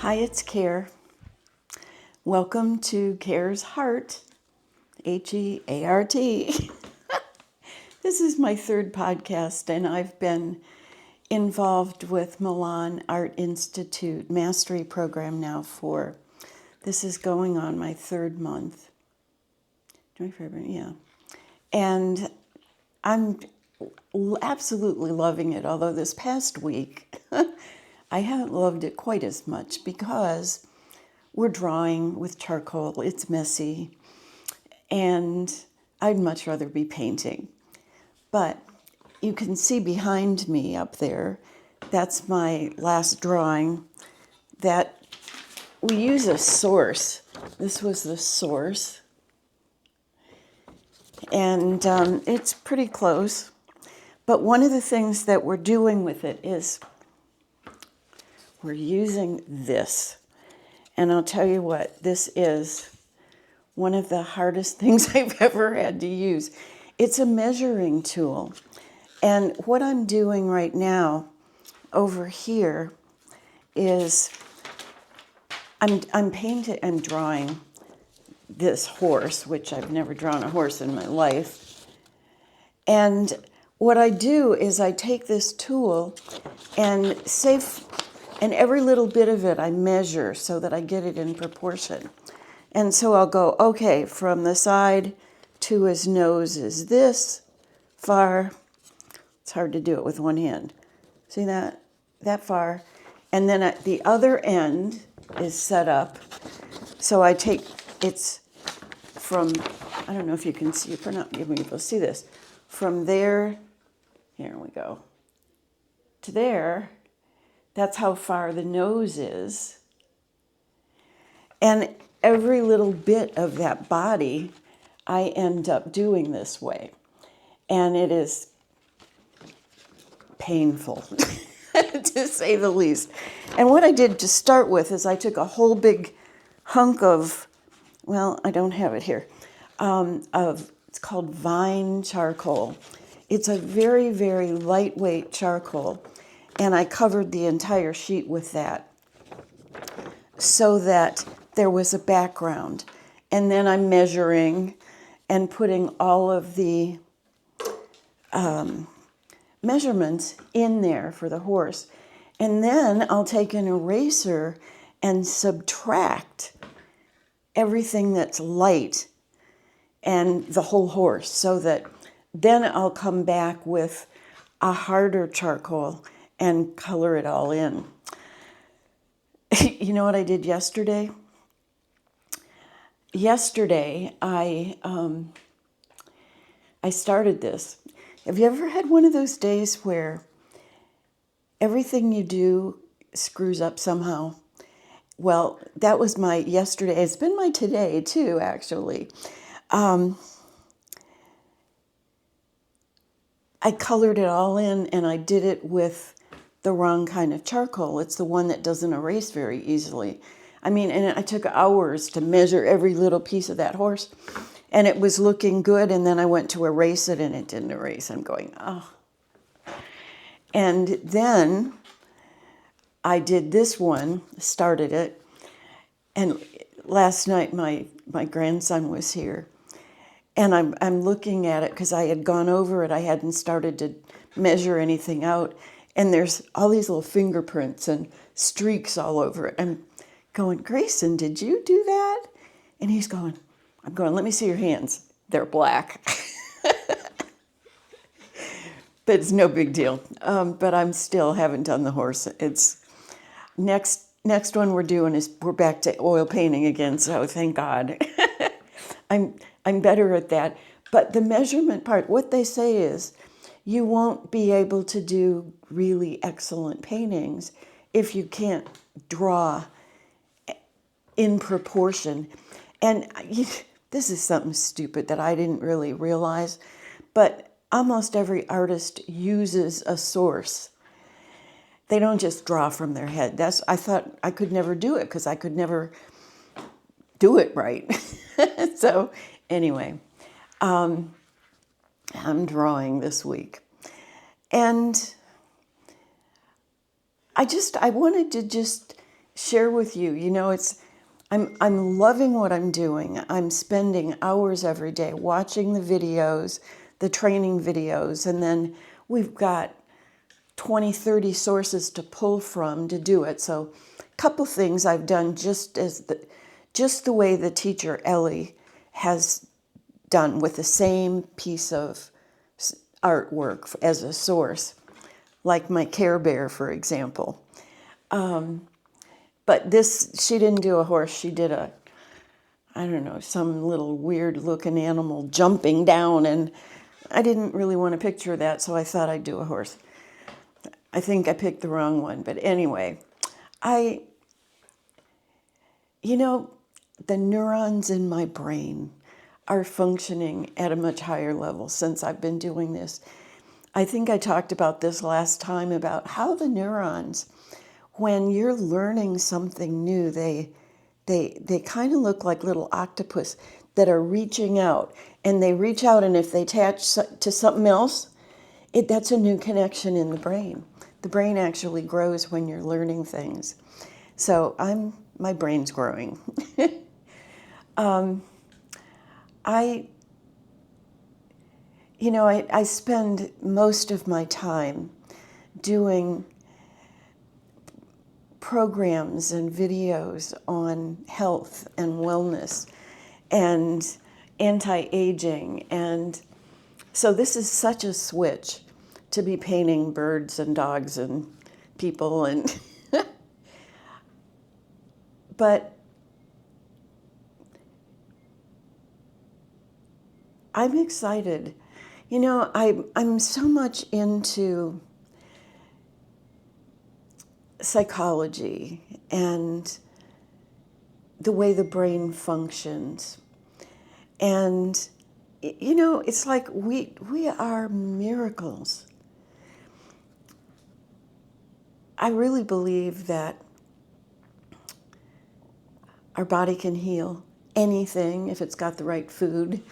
Hi, it's Kare. Welcome to Kare's HeART, HeART. This is my third podcast, and I've been involved with Milan Art Institute mastery program now this is going on my third month. Yeah. And I'm absolutely loving it, although this past week I haven't loved it quite as much because we're drawing with charcoal. It's messy, and I'd much rather be painting. But you can see behind me up there, that's my last drawing, that we use a source. This was the source, and it's pretty close. But one of the things that we're doing with it is we're using this. And I'll tell you what, this is one of the hardest things I've ever had to use. It's a measuring tool. And what I'm doing right now over here is I'm drawing this horse, which I've never drawn a horse in my life. And what I do is I take this tool and every little bit of it I measure so that I get it in proportion. And so I'll go, okay, from the side to his nose is this far. It's hard to do it with one hand. See that far? And then at the other end is set up. So I take, it's from, I don't know if you can see, you're not able to see this. From there, here we go, to there, that's how far the nose is. And every little bit of that body, I end up doing this way. And it is painful, to say the least. And what I did to start with is I took a whole big hunk of, well, I don't have it here, it's called vine charcoal. It's a very, very lightweight charcoal. And I covered the entire sheet with that so that there was a background. And then I'm measuring and putting all of the measurements in there for the horse. And then I'll take an eraser and subtract everything that's light and the whole horse, so that then I'll come back with a harder charcoal and color it all in. You know what I did yesterday? Yesterday, I started this. Have you ever had one of those days where everything you do screws up somehow? Well, that was my yesterday. It's been my today too, actually. I colored it all in, and I did it with the wrong kind of charcoal. It's the one that doesn't erase very easily. I mean, and I took hours to measure every little piece of that horse, and it was looking good, and then I went to erase it, and it didn't erase. I'm going, oh. And then I did this one, started it, and last night my grandson was here, and I'm looking at it because I had gone over it. I hadn't started to measure anything out, and there's all these little fingerprints and streaks all over it. I'm going, Grayson, did you do that? And he's going, I'm going, let me see your hands. They're black. But it's no big deal. But I'm still haven't done the horse. It's next one we're doing is we're back to oil painting again. So thank God. I'm better at that. But the measurement part, what they say is you won't be able to do really excellent paintings if you can't draw in proportion. And this is something stupid that I didn't really realize, but almost every artist uses a source. They don't just draw from their head. I thought I could never do it because I could never do it right. So anyway, I'm drawing this week. And I wanted to just share with you. I'm loving what I'm doing. I'm spending hours every day watching the videos, the training videos, and then we've got 20, 30 sources to pull from to do it. So a couple things I've done just the way the teacher Ellie has done, with the same piece of artwork as a source, like my Care Bear, for example. But this, she didn't do a horse, she did I don't know, some little weird looking animal jumping down, and I didn't really want to picture that, so I thought I'd do a horse. I think I picked the wrong one, but anyway, the neurons in my brain are functioning at a much higher level since I've been doing this. I think I talked about this last time, about how the neurons, when you're learning something new, they kind of look like little octopus that are reaching out, and they reach out, and if they attach to something else, that's a new connection in the brain. The brain actually grows when you're learning things. So my brain's growing. I spend most of my time doing programs and videos on health and wellness and anti-aging. And so this is such a switch to be painting birds and dogs and people and but I'm excited. I'm so much into psychology and the way the brain functions. And, it's like we are miracles. I really believe that our body can heal anything if it's got the right food.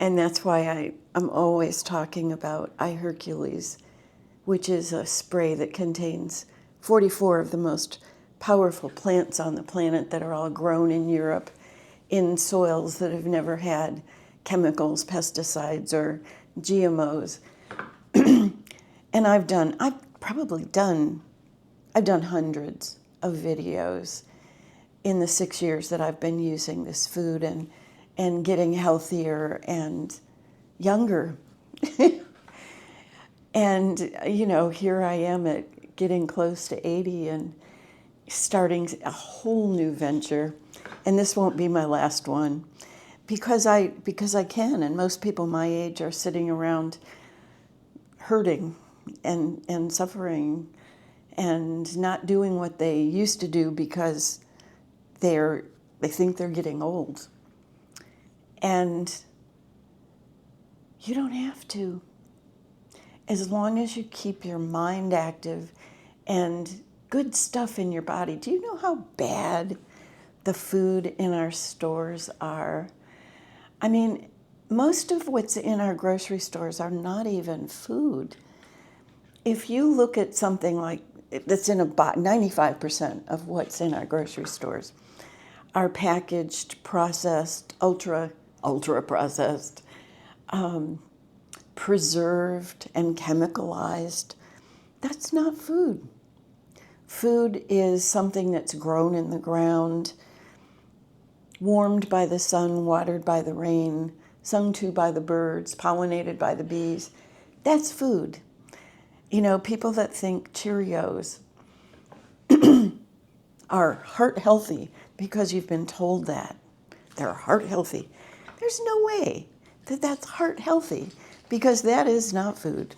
And that's why I'm always talking about iHercules, which is a spray that contains 44 of the most powerful plants on the planet that are all grown in Europe in soils that have never had chemicals, pesticides, or GMOs. And I've done hundreds of videos in the 6 years that I've been using this food and getting healthier and younger. And, here I am at getting close to 80 and starting a whole new venture. And this won't be my last one because I can. And most people my age are sitting around hurting and suffering and not doing what they used to do because they think they're getting old. And you don't have to. As long as you keep your mind active and good stuff in your body. Do you know how bad the food in our stores are? I mean, most of what's in our grocery stores are not even food. If you look at something like that's in a box, 95% of what's in our grocery stores are packaged, processed, ultra processed, preserved and chemicalized. That's not food. Food is something that's grown in the ground, warmed by the sun, watered by the rain, sung to by the birds, pollinated by the bees. That's food. People that think Cheerios are heart healthy because you've been told that they're heart healthy. There's no way that that's heart healthy, because that is not food.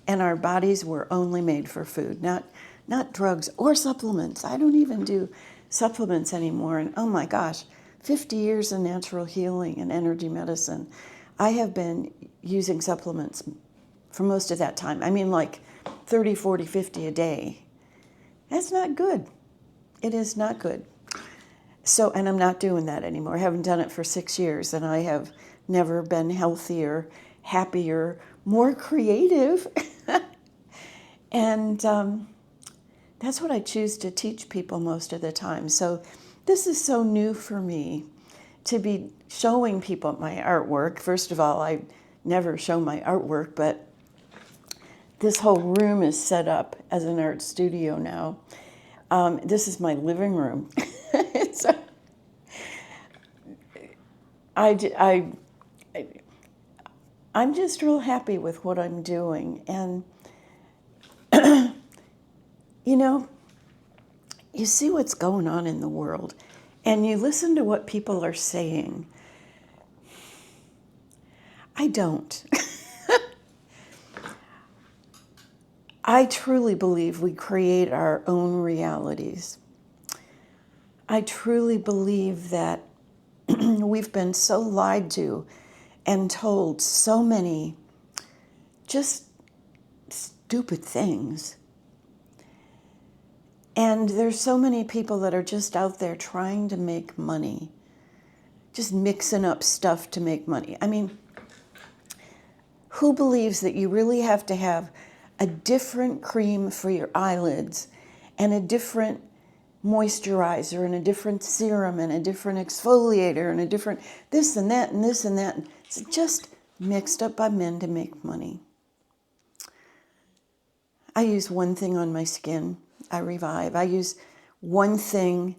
And our bodies were only made for food, not drugs or supplements. I don't even do supplements anymore. And oh my gosh, 50 years of natural healing and energy medicine. I have been using supplements for most of that time. I mean, like 30, 40, 50 a day. That's not good. It is not good. So, and I'm not doing that anymore. I haven't done it for 6 years, and I have never been healthier, happier, more creative. And that's what I choose to teach people most of the time. So this is so new for me to be showing people my artwork. First of all, I never show my artwork, but this whole room is set up as an art studio now. This is my living room. it's, I'm just real happy with what I'm doing. And, you know, you see what's going on in the world and you listen to what people are saying. I don't. I truly believe we create our own realities. I truly believe that we've been so lied to and told so many just stupid things. And there's so many people that are just out there trying to make money, just mixing up stuff to make money. I mean, who believes that you really have to have a different cream for your eyelids and a different moisturizer and a different serum and a different exfoliator and a different this and that and this and that? It's just mixed up by men to make money. I use one thing on my skin, I revive. I use one thing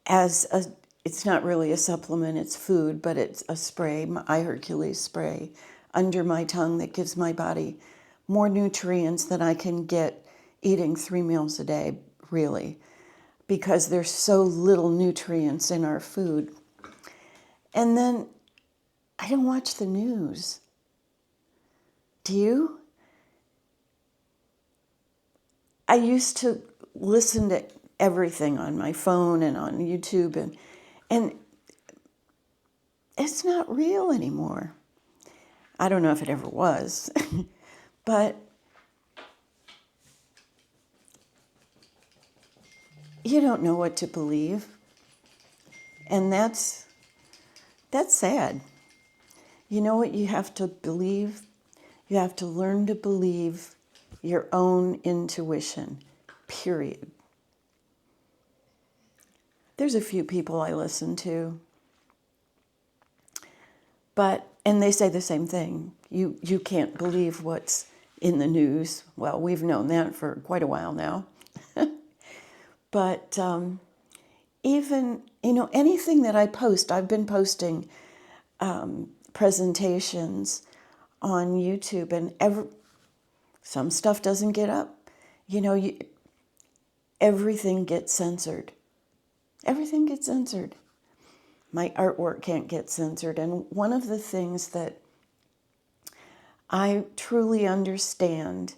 as a, it's not really a supplement, it's food, but it's a spray, my HeART spray, under my tongue that gives my body more nutrients than I can get eating 3 meals a day, really, because there's so little nutrients in our food. And then I don't watch the news. Do you? I used to listen to everything on my phone and on YouTube, and it's not real anymore. I don't know if it ever was, but you don't know what to believe, and that's sad. You know what you have to believe? You have to learn to believe your own intuition, period. There's a few people I listen to, and they say the same thing. You can't believe what's in the news. Well, we've known that for quite a while now. But even, anything that I post, I've been posting presentations on YouTube, and some stuff doesn't get up. Everything gets censored. Everything gets censored. My artwork can't get censored. And one of the things that I truly understand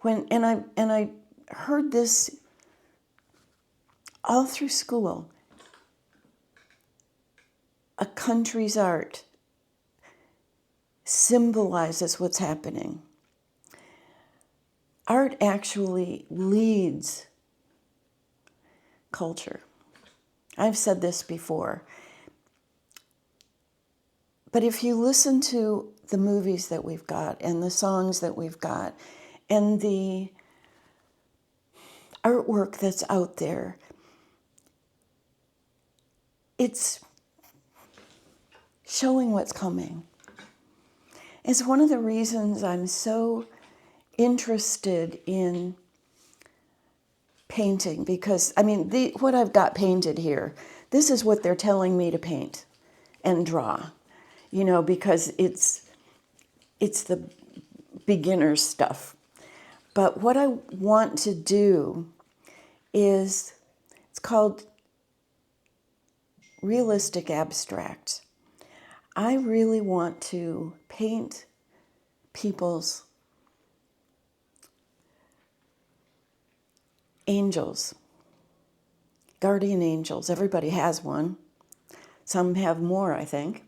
and I heard this all through school, a country's art symbolizes what's happening. Art actually leads culture. I've said this before. But if you listen to the movies that we've got and the songs that we've got and the artwork that's out there, it's showing what's coming. It's one of the reasons I'm so interested in painting, because, what I've got painted here, this is what they're telling me to paint and draw, because it's the beginner stuff. But what I want to do is, it's called realistic abstract. I really want to paint people's angels, guardian angels. Everybody has one. Some have more, I think.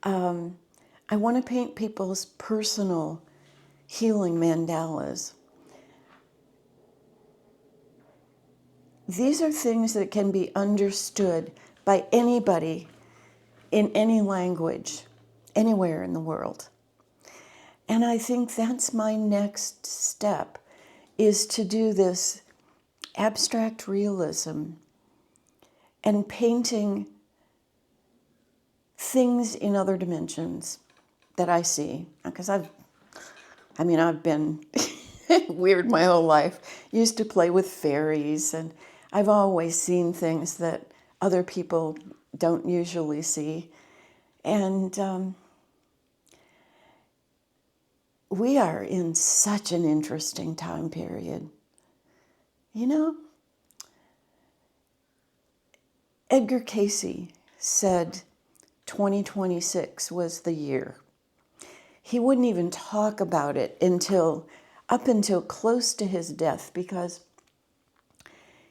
I want to paint people's personal healing mandalas. These are things that can be understood by anybody in any language, anywhere in the world. And I think that's my next step, is to do this abstract realism and painting things in other dimensions that I see. Because I've been weird my whole life. Used to play with fairies, and I've always seen things that other people don't usually see. And we are in such an interesting time period. You know, Edgar Cayce said 2026 was the year. He wouldn't even talk about it up until close to his death, because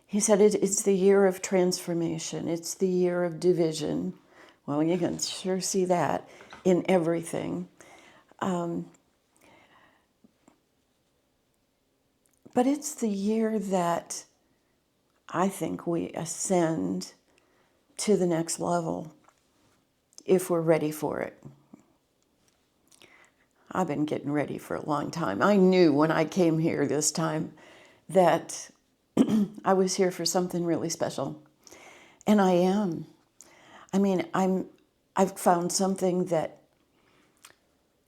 he said it's the year of transformation. It's the year of division. Well, you can sure see that in everything. But it's the year that I think we ascend to the next level if we're ready for it. I've been getting ready for a long time. I knew when I came here this time that I was here for something really special. And I am. I mean, I've found something that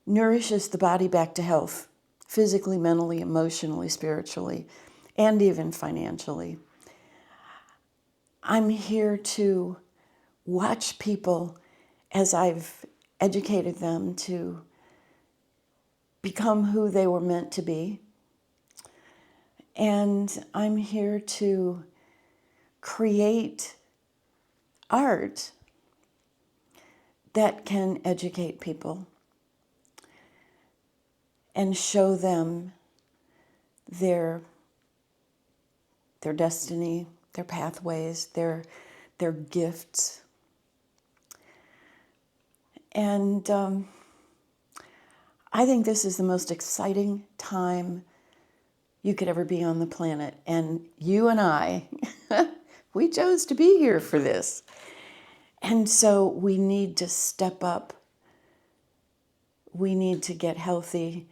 nourishes the body back to health, physically, mentally, emotionally, spiritually, and even financially. I'm here to watch people as I've educated them to become who they were meant to be. And I'm here to create art that can educate people and show them their destiny, their pathways, their gifts. And I think this is the most exciting time you could ever be on the planet. And you and I, we chose to be here for this. And so we need to step up. We need to get healthy.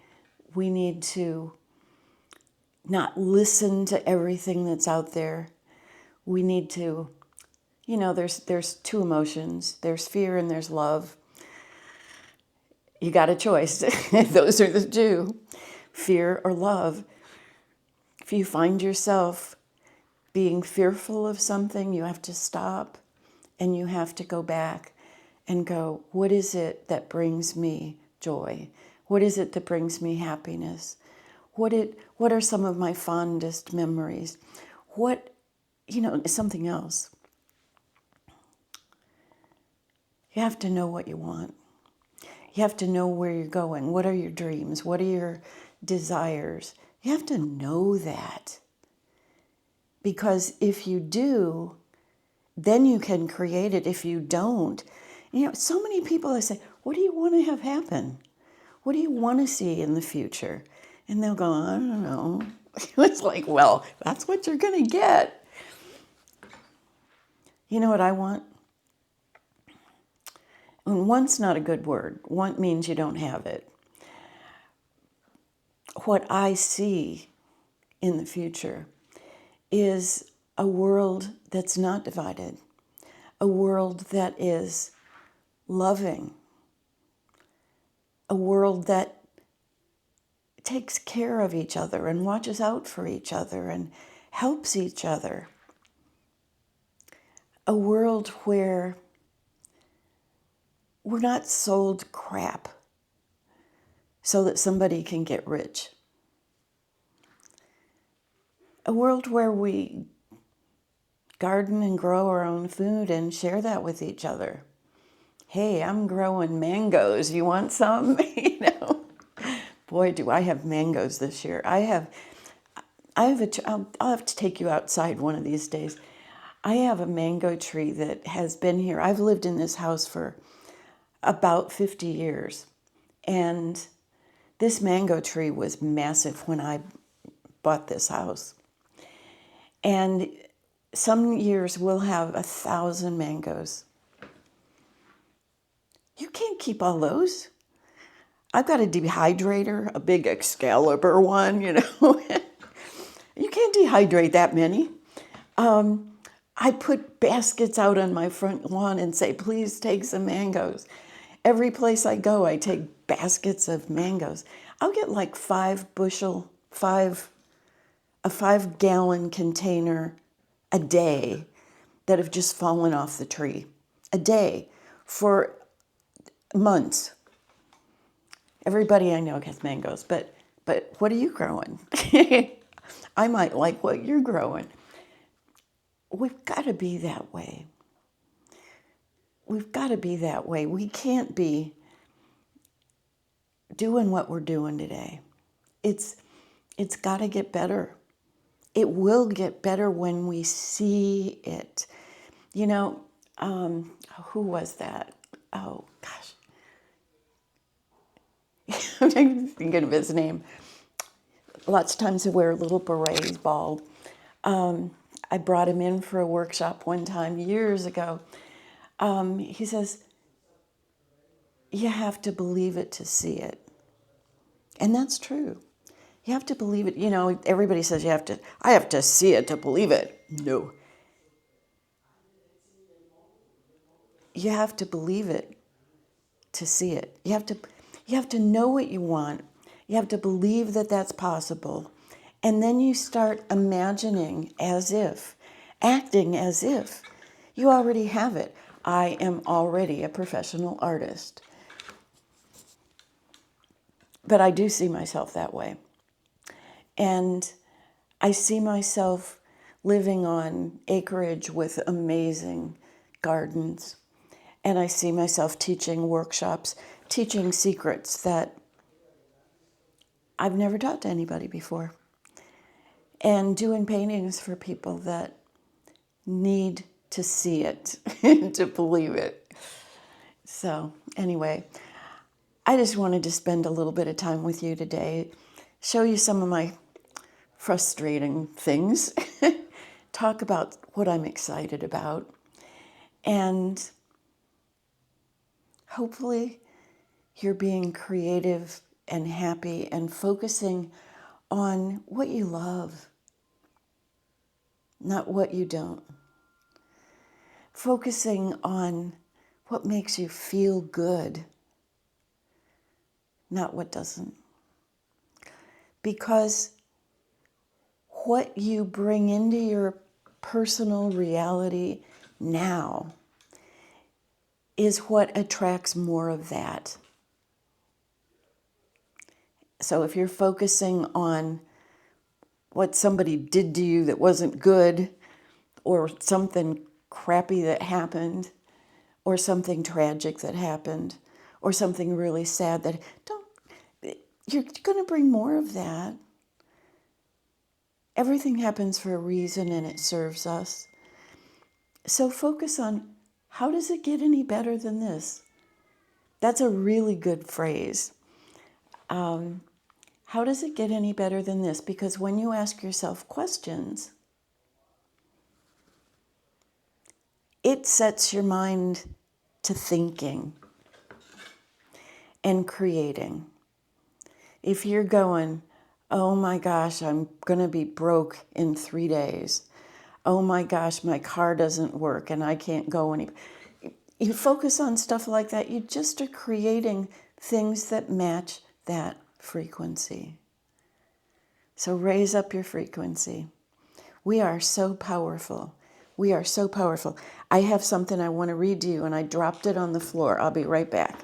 We need to not listen to everything that's out there. We need to, there's two emotions. There's fear and there's love. You got a choice. Those are the two, fear or love. If you find yourself being fearful of something, you have to stop and you have to go back and go, what is it that brings me joy? What is it that brings me happiness? What are some of my fondest memories? Something else. You have to know what you want. You have to know where you're going. What are your dreams? What are your desires? You have to know that. Because if you do, then you can create it. If you don't, so many people, I say, what do you want to have happen? What do you want to see in the future? And they'll go, I don't know. It's like, well, that's what you're going to get. You know what I want? And want's not a good word. Want means you don't have it. What I see in the future is a world that's not divided, a world that is loving, a world that takes care of each other and watches out for each other and helps each other, a world where we're not sold crap so that somebody can get rich. A world where we garden and grow our own food and share that with each other. Hey, I'm growing mangoes. You want some? Boy, do I have mangoes this year. I'll have to take you outside one of these days. I have a mango tree that has been here. I've lived in this house for about 50 years. And this mango tree was massive when I bought this house. And some years we'll have 1,000 mangoes. You can't keep all those. I've got a dehydrator, a big Excalibur one, You can't dehydrate that many. I put baskets out on my front lawn and say, please take some mangoes. Every place I go, I take baskets of mangoes. I'll get like a 5-gallon container a day that have just fallen off the tree. A day for months. Everybody I know has mangoes, but what are you growing? I might like what you're growing. We've got to be that way. We've got to be that way. We can't be doing what we're doing today. It's got to get better. It will get better when we see it. You know, who was that? Oh, gosh. I'm thinking of his name. Lots of times I wear a little beret, he's bald. I brought him in for a workshop one time years ago. He says, you have to believe it to see it. And that's true. You have to believe it. You know, everybody says I have to see it to believe it. No. You have to believe it to see it. You have to know what you want. You have to believe that that's possible. And then you start imagining as if, acting as if you already have it. I am already a professional artist. But I do see myself that way. And I see myself living on acreage with amazing gardens. And I see myself teaching workshops, teaching secrets that I've never taught to anybody before. And doing paintings for people that need to see it, to believe it. So anyway, I just wanted to spend a little bit of time with you today, show you some of my frustrating things, talk about what I'm excited about, and hopefully you're being creative and happy and focusing on what you love, not what you don't. Focusing on what makes you feel good, not what doesn't. Because what you bring into your personal reality now is what attracts more of that. So if you're focusing on what somebody did to you that wasn't good, or something crappy that happened, or something tragic that happened, or something really sad you're going to bring more of that. Everything happens for a reason and it serves us. So focus on, how does it get any better than this? That's a really good phrase. How does it get any better than this? Because when you ask yourself questions, it sets your mind to thinking and creating. If you're going, oh my gosh, I'm going to be broke in 3 days. Oh my gosh, my car doesn't work and I can't go any. You focus on stuff like that, you just are creating things that match that frequency. So raise up your frequency. We are so powerful. We are so powerful. I have something I want to read to you, and I dropped it on the floor. I'll be right back.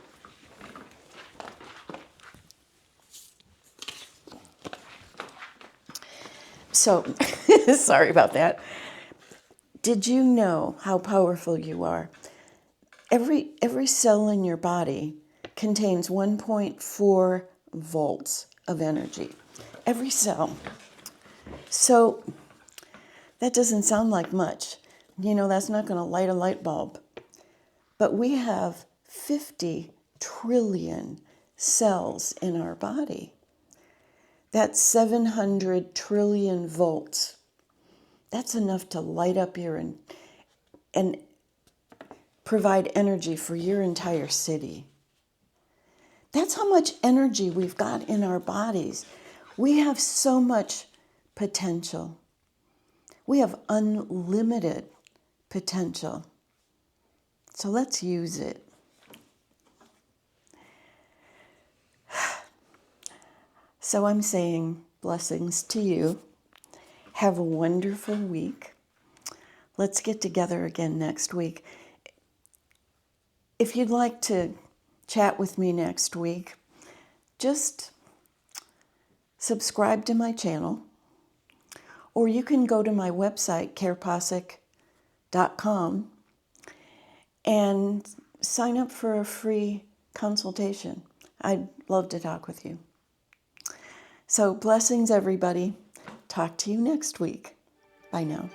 So, sorry about that. Did you know how powerful you are? Every cell in your body contains 1.4 volts of energy. Every cell. So that doesn't sound like much. You know, that's not going to light a light bulb. But we have 50 trillion cells in our body. That's 700 trillion volts. That's enough to light up and provide energy for your entire city. That's how much energy we've got in our bodies. We have so much potential. We have unlimited potential. So let's use it. So I'm saying blessings to you. Have a wonderful week. Let's get together again next week. If you'd like to chat with me next week, just subscribe to my channel, or you can go to my website, kareposick.com, and sign up for a free consultation. I'd love to talk with you. So blessings, everybody. Talk to you next week. Bye now.